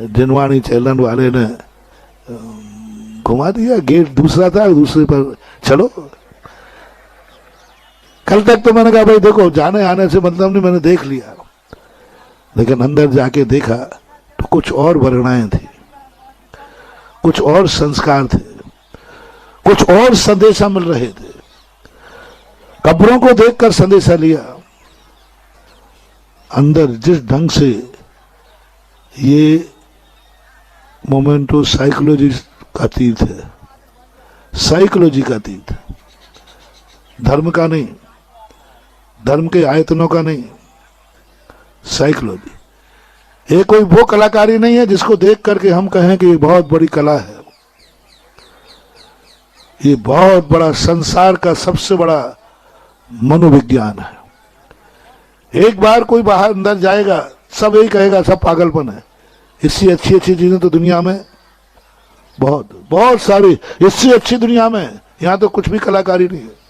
जिनवाणी चैलन वाले ने घुमा दिया, गेट दूसरा था, दूसरे पर चलो। कल तक तो मैंने कहा भाई देखो जाने आने से मतलब नहीं, मैंने देख लिया, लेकिन अंदर जाके देखा तो कुछ और वर्णाएं थी, कुछ और संस्कार थे, कुछ और संदेशा मिल रहे थे। कब्रों को देखकर संदेशा लिया, अंदर जिस ढंग से ये मोमेंटो साइकोलॉजी का तीर्थ है, साइकोलॉजी का तीर्थ, धर्म का नहीं, धर्म के आयतनों का नहीं, साइकोलॉजी। ये कोई वो कलाकारी नहीं है जिसको देख करके हम कहें कि ये बहुत बड़ी कला है। ये बहुत बड़ा संसार का सबसे बड़ा मनोविज्ञान है। एक बार कोई बाहर अंदर जाएगा सब यही कहेगा सब पागलपन है। इससे अच्छी अच्छी चीजें तो दुनिया में बहुत बहुत सारी, इससे अच्छी दुनिया में यहां तो कुछ भी कलाकारी नहीं है।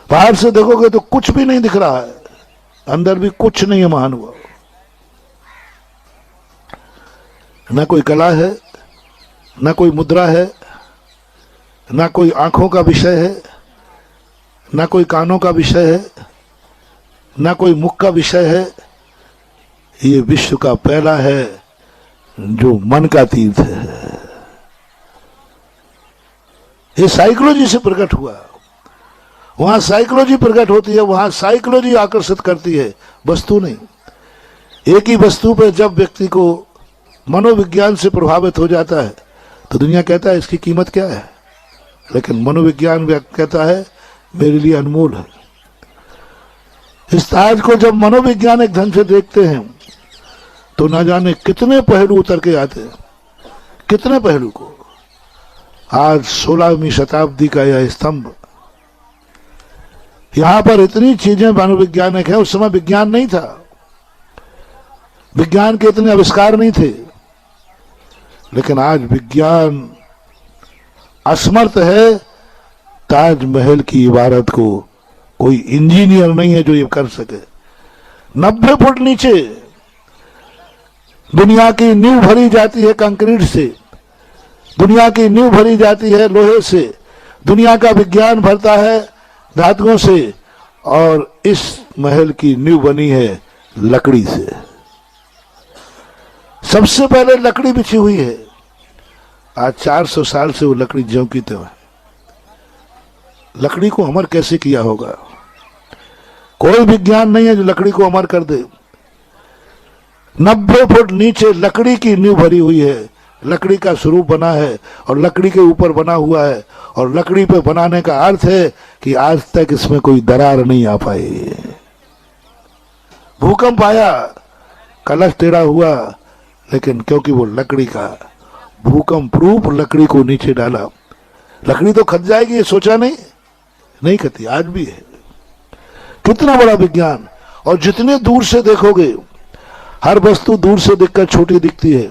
बाहर से देखोगे तो कुछ भी नहीं दिख रहा है, अंदर भी कुछ नहीं है महानुभाव। न कोई कला है, न कोई मुद्रा है, न कोई आंखों का विषय है, न कोई कानों का विषय है, न कोई मुख का विषय है। ये विश्व का पहला है जो मन का तीर्थ है। ये साइकोलॉजी से प्रकट हुआ। वहां साइकोलॉजी प्रकट होती है, वहां साइकोलॉजी आकर्षित करती है, वस्तु नहीं। एक ही वस्तु पर जब व्यक्ति को मनोविज्ञान से प्रभावित हो जाता है तो दुनिया कहता है इसकी कीमत क्या है, लेकिन मनोविज्ञान कहता है मेरे लिए अनमोल है। इस ताज को जब मनोवैज्ञानिक ढंग से देखते हैं तो ना जाने कितने पहलू उतर के आते हैं, कितने पहलू को। आज 16वीं शताब्दी का यह स्तंभ, यहां पर इतनी चीजें मनोवैज्ञानिक है। उस समय विज्ञान नहीं था, विज्ञान के इतने आविष्कार नहीं थे, लेकिन आज विज्ञान असमर्थ है ताजमहल की इबारत को, कोई इंजीनियर नहीं है जो ये कर सके। 90 फुट नीचे दुनिया की नींव भरी जाती है कंक्रीट से, दुनिया की नींव भरी जाती है लोहे से, दुनिया का विज्ञान भरता है धातुओं से, और इस महल की नींव बनी है लकड़ी से। सबसे पहले लकड़ी बिछी हुई है। आज 400 साल से वो लकड़ी ज्यों की त्यों है। लकड़ी को अमर कैसे किया होगा? कोई विज्ञान नहीं है जो लकड़ी को अमर कर दे। 90 फुट नीचे लकड़ी की नींव भरी हुई है, लकड़ी का स्वरूप बना है और लकड़ी के ऊपर बना हुआ है, और लकड़ी पे बनाने का अर्थ है कि आज तक इसमें कोई दरार नहीं आ पाई। भूकंप आया, कलश टेढ़ा हुआ, लेकिन क्योंकि वो लकड़ी का भूकंप प्रूफ लकड़ी को नीचे डाला, लकड़ी तो खत जाएगी ये सोचा नहीं खती, आज भी है। कितना बड़ा विज्ञान। और जितने दूर से देखोगे हर वस्तु दूर से दिखकर छोटी दिखती है,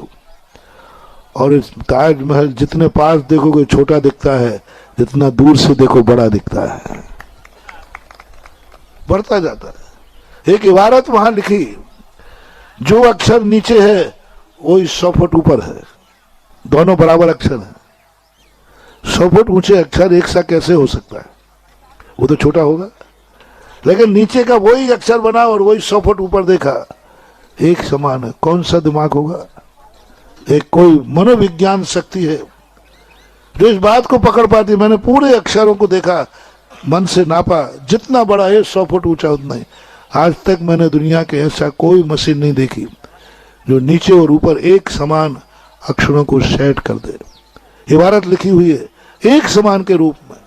और इस ताजमहल जितने पास देखोगे छोटा दिखता है, जितना दूर से देखो बड़ा दिखता है, बढ़ता जाता है। एक इबारत वहां लिखी, जो अक्षर नीचे है वो 100 फुट ऊपर है, दोनों बराबर अक्षर है। 100 फुट ऊंचे अक्षर एक सा कैसे हो सकता है? वो तो छोटा होगा। लेकिन नीचे का वही अक्षर बना और वही 100 फुट ऊपर देखा, एक समान है। कौन सा दिमाग होगा? एक कोई मनोविज्ञान शक्ति है जो इस बात को पकड़ पाती। मैंने पूरे अक्षरों को देखा, मन से नापा, जितना बड़ा है 100 फुट ऊंचा उतना ही। आज तक मैंने दुनिया के ऐसा कोई मशीन नहीं देखी जो नीचे और ऊपर एक समान अक्षरों को सेट कर दे। इबारत लिखी हुई है एक समान के रूप में,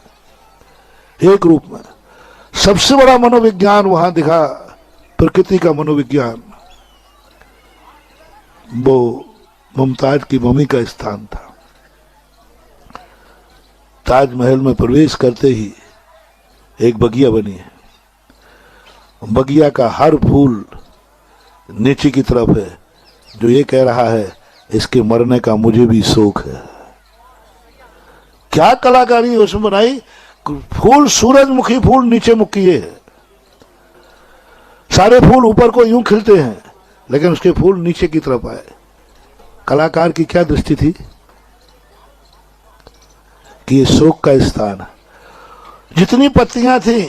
एक रूप में। सबसे बड़ा मनोविज्ञान वहां दिखा, प्रकृति का मनोविज्ञान। वो मुमताज की मम्मी का स्थान था। ताजमहल में प्रवेश करते ही एक बगिया बनी है। बगिया का हर फूल नीचे की तरफ है, जो ये कह रहा है इसके मरने का मुझे भी शौक है। क्या कलाकारी उसमें बनाई। फूल सूरजमुखी फूल नीचे मुख किए है। सारे फूल ऊपर को यूं खिलते हैं, लेकिन उसके फूल नीचे की तरफ आए। कलाकार की क्या दृष्टि थी कि ये शोक का स्थान है। जितनी पत्तियां थी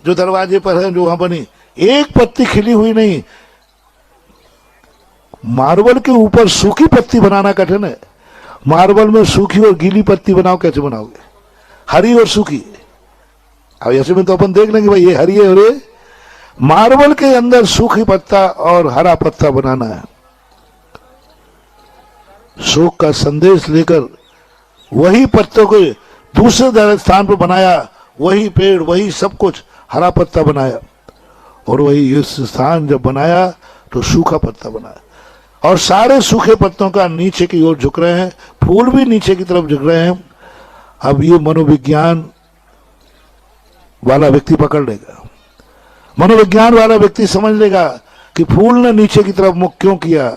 जो दरवाजे पर है, जो वहां बनी, एक पत्ती खिली हुई नहीं। मार्बल के ऊपर सूखी पत्ती बनाना कठिन है। मार्बल में सूखी और गीली पत्ती बनाओ, कैसे बनाओगे? हरी और सूखी। अब ऐसे में तो अपन देख लेंगे भाई ये हरी है, और ये मार्बल के अंदर सूखी पत्ता और हरा पत्ता बनाना है। शोक का संदेश लेकर वही पत्तों को दूसरे स्थान पर बनाया, वही पेड़, वही सब कुछ, हरा पत्ता बनाया, और वही इस स्थान जब बनाया तो सूखा पत्ता बनाया, और सारे सूखे पत्तों का नीचे की ओर झुक रहे हैं, फूल भी नीचे की तरफ झुक रहे हैं। अब ये मनोविज्ञान वाला व्यक्ति पकड़ लेगा, मनोविज्ञान वाला व्यक्ति समझ लेगा कि फूल ने नीचे की तरफ मुख क्यों किया,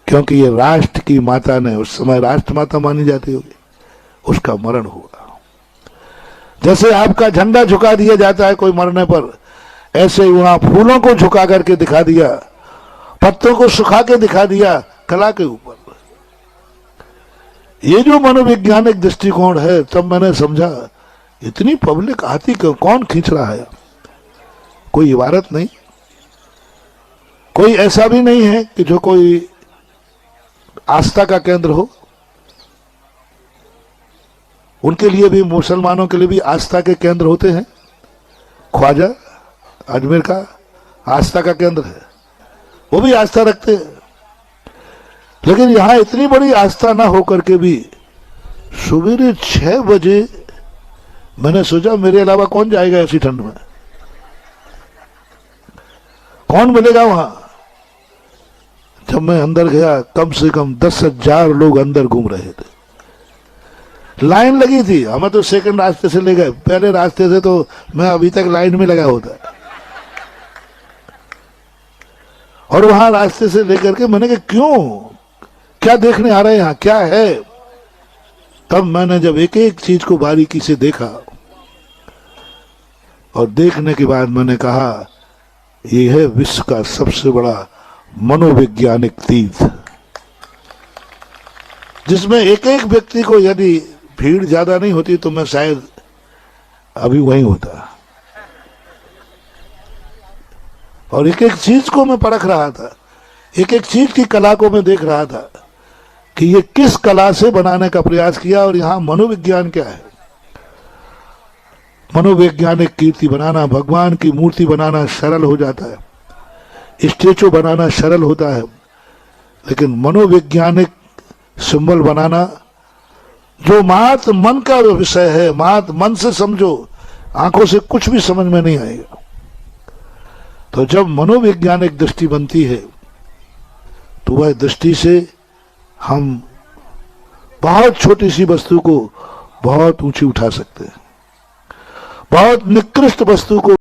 क्योंकि ये राष्ट्र की माता ने, उस समय राष्ट्र माता मानी जाती होगी, उसका मरण हुआ। जैसे आपका झंडा झुका दिया जाता है कोई मरने पर, ऐसे वहां फूलों को झुका करके दिखा दिया, पत्तों को सुखा के दिखा दिया कला के ऊपर। ये जो मनोवैज्ञानिक दृष्टिकोण है, तब मैंने समझा इतनी पब्लिक आती क्यों, कौन खींच रहा है? कोई इबारत नहीं, कोई ऐसा भी नहीं है कि जो कोई आस्था का केंद्र हो। उनके लिए भी, मुसलमानों के लिए भी आस्था के केंद्र होते हैं। ख्वाजा अजमेर का आस्था का केंद्र है, वो भी आस्था रखते हैं। लेकिन यहां इतनी बड़ी आस्था ना होकर के भी सवेरे 6 बजे मैंने सोचा मेरे अलावा कौन जाएगा ऐसी ठंड में, कौन मिलेगा वहां। जब मैं अंदर गया, कम से कम 10,000 लोग अंदर घूम रहे थे, लाइन लगी थी। हमें तो सेकंड रास्ते से ले गए, पहले रास्ते से तो मैं अभी तक लाइन में लगा होता। और वहां रास्ते से लेकर के मैंने कहा क्यों, क्या देखने आ रहे हैं, यहाँ क्या है? तब मैंने जब एक एक चीज को बारीकी से देखा, और देखने के बाद मैंने कहा यह है विश्व का सबसे बड़ा मनोवैज्ञानिक तीर्थ, जिसमें एक एक व्यक्ति को, यदि भीड़ ज्यादा नहीं होती तो मैं शायद अभी वहीं होता। और एक एक चीज को मैं परख रहा था, एक एक चीज की कला को मैं देख रहा था कि ये किस कला से बनाने का प्रयास किया, और यहां मनोविज्ञान क्या है। मनोवैज्ञानिक कीर्ति बनाना, भगवान की मूर्ति बनाना सरल हो जाता है, स्टेचू बनाना सरल होता है, लेकिन मनोवैज्ञानिक सिंबल बनाना, जो मात्र मन का विषय है, मात्र मन से समझो, आंखों से कुछ भी समझ में नहीं आएगा। तो जब मनोवैज्ञानिक दृष्टि बनती है, तो वह दृष्टि से हम बहुत छोटी सी वस्तु को बहुत ऊंची उठा सकते हैं, बहुत निकृष्ट वस्तु को